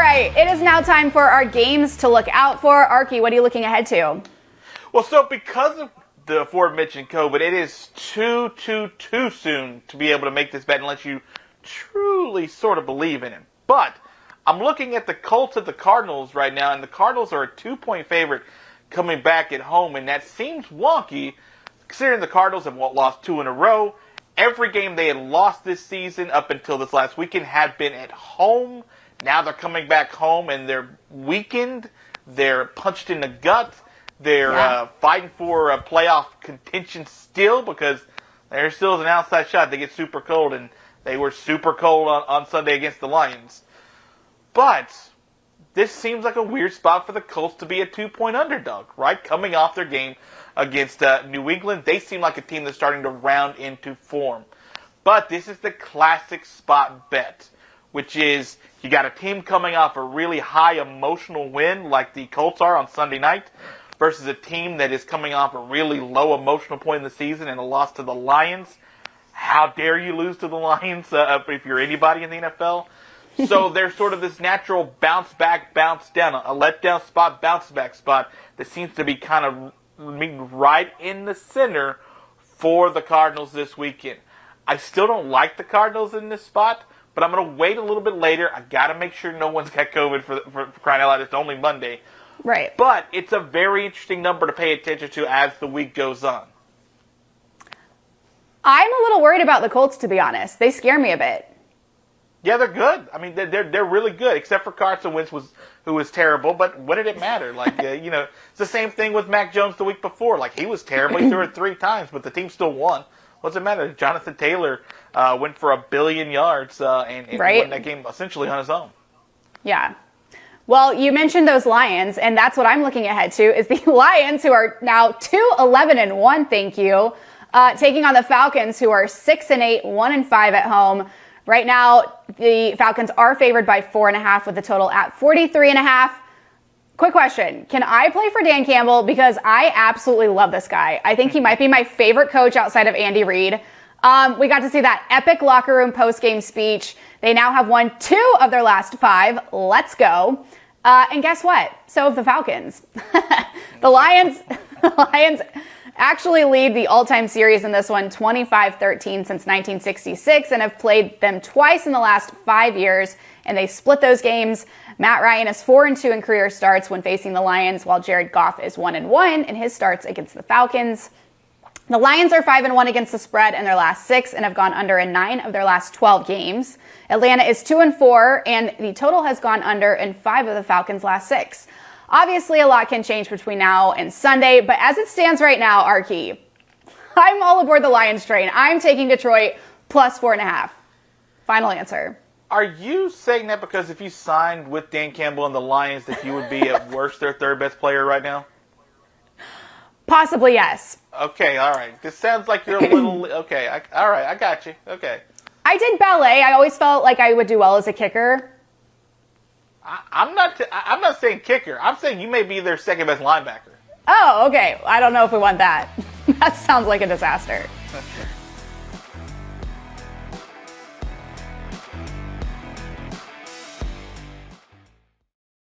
right, it is now time for our games to look out for. Arky, what are you looking ahead to? Well, so because of the aforementioned COVID, it is too soon to be able to make this bet unless you truly sort of believe in it. But I'm looking at the Colts at the Cardinals right now, and the Cardinals are a 2-point favorite coming back at home, and that seems wonky considering the Cardinals have lost 2 in a row. Every game they had lost this season up until this last weekend had been at home. Now they're coming back home, and they're weakened. They're punched in the gut. They're fighting for a playoff contention still because there still is an outside shot. They get super cold, and they were super cold on Sunday against the Lions. But this seems like a weird spot for the Colts to be a 2-point underdog, right? Coming off their game against New England, they seem like a team that's starting to round into form. But this is the classic spot bet, which is you got a team coming off a really high emotional win like the Colts are on Sunday night versus a team that is coming off a really low emotional point in the season and a loss to the Lions. How dare you lose to the Lions if you're anybody in the NFL? So there's sort of this natural bounce back, bounce down, a letdown spot, bounce back spot that seems to be kind of right in the center for the Cardinals this weekend. I still don't like the Cardinals in this spot, but I'm going to wait a little bit later. I got to make sure no one's got COVID for crying out loud. It's only Monday. Right. But it's a very interesting number to pay attention to as the week goes on. I'm a little worried about the Colts, to be honest. They scare me a bit. Yeah, they're good. I mean, they're really good, except for Carson Wentz, who was terrible. But what did it matter? Like, it's the same thing with Mac Jones the week before. Like, he was terrible. He threw it 3 times, but the team still won. What's it matter? Jonathan Taylor went for 1 billion yards and won that game essentially on his own. Yeah. Well, you mentioned those Lions, and that's what I'm looking ahead to, is the Lions, who are now 2-11-1, thank you, taking on the Falcons, who are 6-8, 1-5 at home. Right now, the Falcons are favored by 4.5 with the total at 43.5. Quick question. Can I play for Dan Campbell? Because I absolutely love this guy. I think he might be my favorite coach outside of Andy Reid. We got to see that epic locker room post-game speech. They now have won 2 of their last 5. Let's go. And guess what? So have the Falcons. The Lions actually lead the all-time series in this one 25-13 since 1966 and have played them twice in the last 5 years, and they split those games. Matt Ryan is 4-2 in career starts when facing the Lions, while Jared Goff is 1-1 in his starts against the Falcons. The Lions are 5-1 against the spread in their last 6 and have gone under in 9 of their last 12 games. Atlanta is 2-4, and the total has gone under in 5 of the Falcons' last 6. Obviously, a lot can change between now and Sunday, but as it stands right now, Arky, I'm all aboard the Lions train. I'm taking Detroit plus 4.5. Final answer. Are you saying that because if you signed with Dan Campbell and the Lions that you would be at worst their third best player right now? Possibly, yes. Okay, all right. This sounds like you're a little... Okay, all right, I got you. Okay. I did ballet. I always felt like I would do well as a kicker. I'm not saying kicker. I'm saying you may be their second best linebacker. Oh, okay. I don't know if we want that. That sounds like a disaster.